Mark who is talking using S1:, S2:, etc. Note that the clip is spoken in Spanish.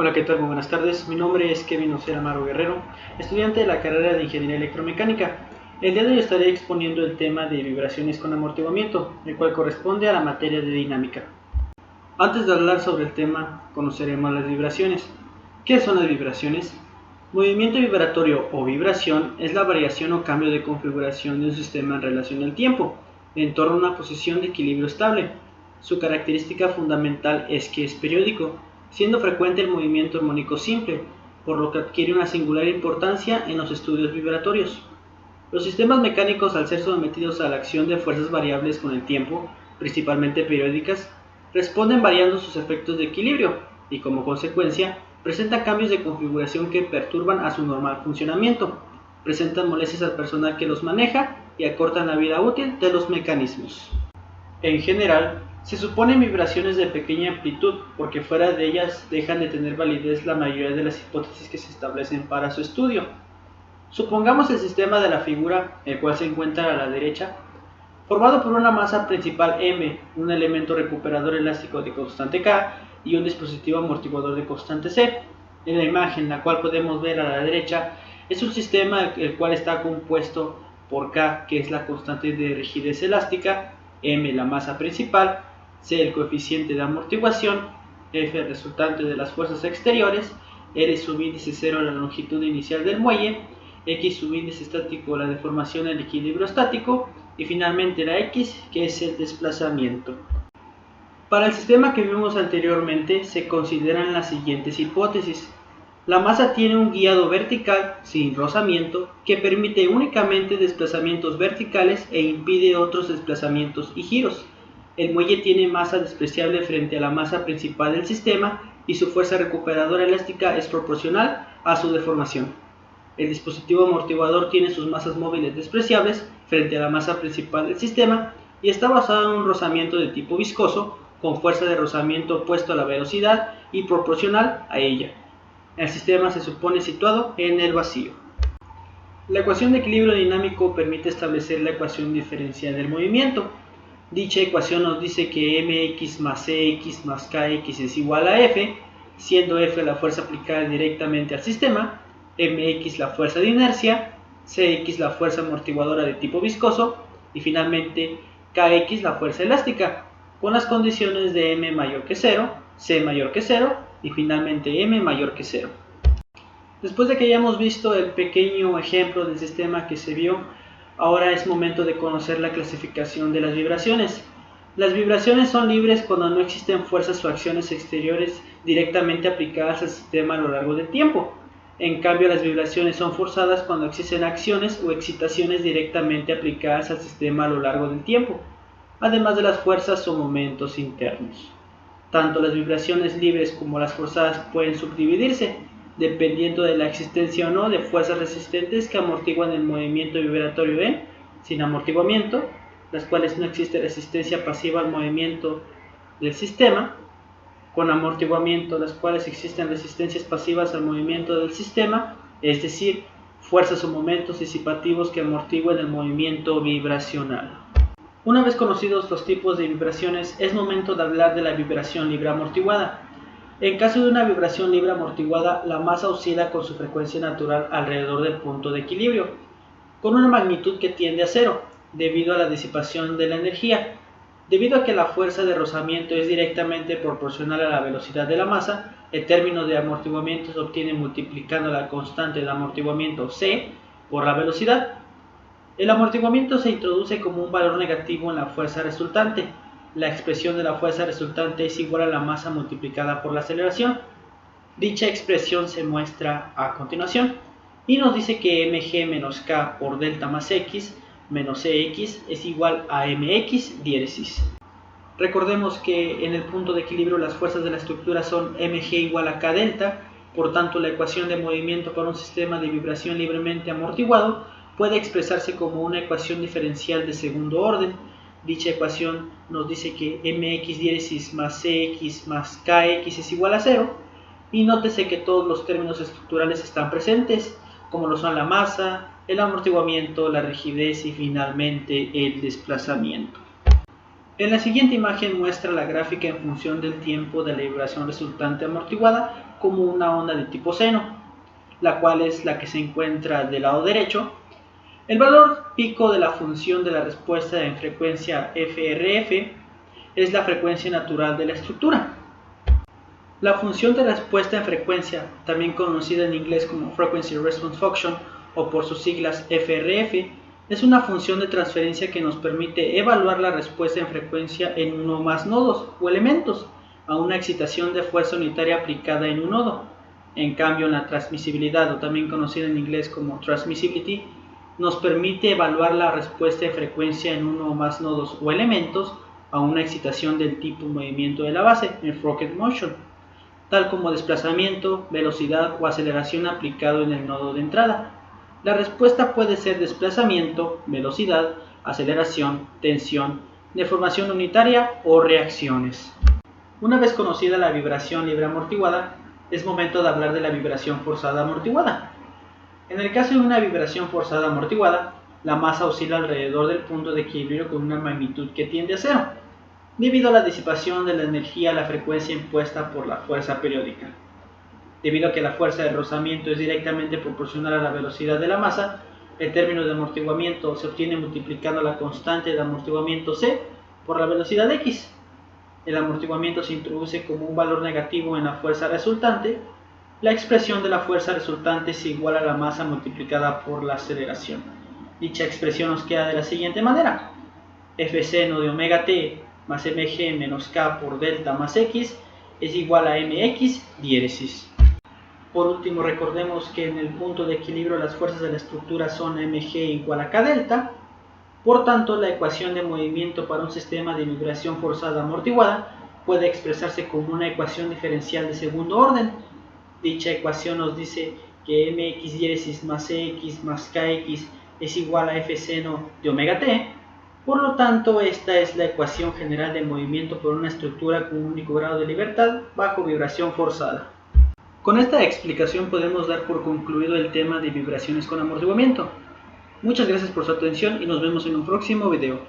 S1: Hola, ¿qué tal? Muy buenas tardes. Mi nombre es Kevin Osera Amaro Guerrero, estudiante de la carrera de Ingeniería Electromecánica. El día de hoy estaré exponiendo el tema de vibraciones con amortiguamiento, el cual corresponde a la materia de dinámica. Antes de hablar sobre el tema, conoceremos las vibraciones. ¿Qué son las vibraciones? Movimiento vibratorio o vibración es la variación o cambio de configuración de un sistema en relación al tiempo, en torno a una posición de equilibrio estable. Su característica fundamental es que es periódico, siendo frecuente el movimiento armónico simple, por lo que adquiere una singular importancia en los estudios vibratorios. Los sistemas mecánicos, al ser sometidos a la acción de fuerzas variables con el tiempo, principalmente periódicas, responden variando sus efectos de equilibrio y, como consecuencia, presentan cambios de configuración que perturban a su normal funcionamiento, presentan molestias al personal que los maneja y acortan la vida útil de los mecanismos. En general, se suponen vibraciones de pequeña amplitud porque fuera de ellas dejan de tener validez la mayoría de las hipótesis que se establecen para su estudio. Supongamos el sistema de la figura, el cual se encuentra a la derecha, formado por una masa principal M, un elemento recuperador elástico de constante K y un dispositivo amortiguador de constante C. En la imagen, la cual podemos ver a la derecha, es un sistema el cual está compuesto por K, que es la constante de rigidez elástica, M, la masa principal, C, el coeficiente de amortiguación, F, resultante de las fuerzas exteriores, R subíndice 0, la longitud inicial del muelle, X subíndice estático, la deformación del equilibrio estático, y finalmente la X, que es el desplazamiento. Para el sistema que vimos anteriormente se consideran las siguientes hipótesis. La masa tiene un guiado vertical sin rozamiento que permite únicamente desplazamientos verticales e impide otros desplazamientos y giros. El muelle tiene masa despreciable frente a la masa principal del sistema y su fuerza recuperadora elástica es proporcional a su deformación. El dispositivo amortiguador tiene sus masas móviles despreciables frente a la masa principal del sistema y está basado en un rozamiento de tipo viscoso con fuerza de rozamiento opuesto a la velocidad y proporcional a ella. El sistema se supone situado en el vacío. La ecuación de equilibrio dinámico permite establecer la ecuación diferencial del movimiento. Dicha ecuación nos dice que mx más cx más kx es igual a F, siendo F la fuerza aplicada directamente al sistema, mx la fuerza de inercia, cx la fuerza amortiguadora de tipo viscoso y finalmente kx la fuerza elástica, con las condiciones de m mayor que 0, c mayor que 0 y finalmente m mayor que 0. Después de que hayamos visto el pequeño ejemplo del sistema que se vio, ahora es momento de conocer la clasificación de las vibraciones. Las vibraciones son libres cuando no existen fuerzas o acciones exteriores directamente aplicadas al sistema a lo largo del tiempo. En cambio, las vibraciones son forzadas cuando existen acciones o excitaciones directamente aplicadas al sistema a lo largo del tiempo, además de las fuerzas o momentos internos. Tanto las vibraciones libres como las forzadas pueden subdividirse, dependiendo de la existencia o no de fuerzas resistentes que amortiguan el movimiento vibratorio en sin amortiguamiento, las cuales no existe resistencia pasiva al movimiento del sistema, con amortiguamiento, las cuales existen resistencias pasivas al movimiento del sistema, es decir, fuerzas o momentos disipativos que amortiguen el movimiento vibracional. Una vez conocidos los tipos de vibraciones, es momento de hablar de la vibración libre amortiguada. En caso de una vibración libre amortiguada, la masa oscila con su frecuencia natural alrededor del punto de equilibrio, con una magnitud que tiende a cero, debido a la disipación de la energía. Debido a que la fuerza de rozamiento es directamente proporcional a la velocidad de la masa, el término de amortiguamiento se obtiene multiplicando la constante de amortiguamiento c por la velocidad. El amortiguamiento se introduce como un valor negativo en la fuerza resultante. La expresión de la fuerza resultante es igual a la masa multiplicada por la aceleración. Dicha expresión se muestra a continuación y nos dice que mg menos k por delta más x menos cx es igual a mx diéresis. Recordemos que en el punto de equilibrio las fuerzas de la estructura son mg igual a k delta, por tanto la ecuación de movimiento para un sistema de vibración libremente amortiguado puede expresarse como una ecuación diferencial de segundo orden. Dicha ecuación nos dice que mx diéresis más cx más kx es igual a 0, y nótese que todos los términos estructurales están presentes, como lo son la masa, el amortiguamiento, la rigidez y finalmente el desplazamiento. En la siguiente imagen muestra la gráfica en función del tiempo de la vibración resultante amortiguada como una onda de tipo seno, la cual es la que se encuentra del lado derecho. El valor pico de la función de la respuesta en frecuencia FRF es la frecuencia natural de la estructura. La función de respuesta en frecuencia, también conocida en inglés como Frequency Response Function o por sus siglas FRF, es una función de transferencia que nos permite evaluar la respuesta en frecuencia en uno o más nodos o elementos a una excitación de fuerza unitaria aplicada en un nodo. En cambio, la transmisibilidad, o también conocida en inglés como Transmissibility, nos permite evaluar la respuesta en frecuencia en uno o más nodos o elementos a una excitación del tipo movimiento de la base, en Rocket Motion, tal como desplazamiento, velocidad o aceleración aplicado en el nodo de entrada. La respuesta puede ser desplazamiento, velocidad, aceleración, tensión, deformación unitaria o reacciones. Una vez conocida la vibración libre amortiguada, es momento de hablar de la vibración forzada amortiguada. En el caso de una vibración forzada amortiguada, la masa oscila alrededor del punto de equilibrio con una magnitud que tiende a cero, debido a la disipación de la energía a la frecuencia impuesta por la fuerza periódica. Debido a que la fuerza de rozamiento es directamente proporcional a la velocidad de la masa, el término de amortiguamiento se obtiene multiplicando la constante de amortiguamiento c por la velocidad x. El amortiguamiento se introduce como un valor negativo en la fuerza resultante. La expresión de la fuerza resultante es igual a la masa multiplicada por la aceleración. Dicha expresión nos queda de la siguiente manera: F seno de omega t más mg menos k por delta más x es igual a mx diéresis. Por último, recordemos que en el punto de equilibrio las fuerzas de la estructura son mg igual a k delta. Por tanto, la ecuación de movimiento para un sistema de vibración forzada amortiguada puede expresarse como una ecuación diferencial de segundo orden. Dicha ecuación nos dice que mx diéresis más cx más kx es igual a f seno de omega t. Por lo tanto, esta es la ecuación general de movimiento por una estructura con un único grado de libertad bajo vibración forzada. Con esta explicación podemos dar por concluido el tema de vibraciones con amortiguamiento. Muchas gracias por su atención y nos vemos en un próximo video.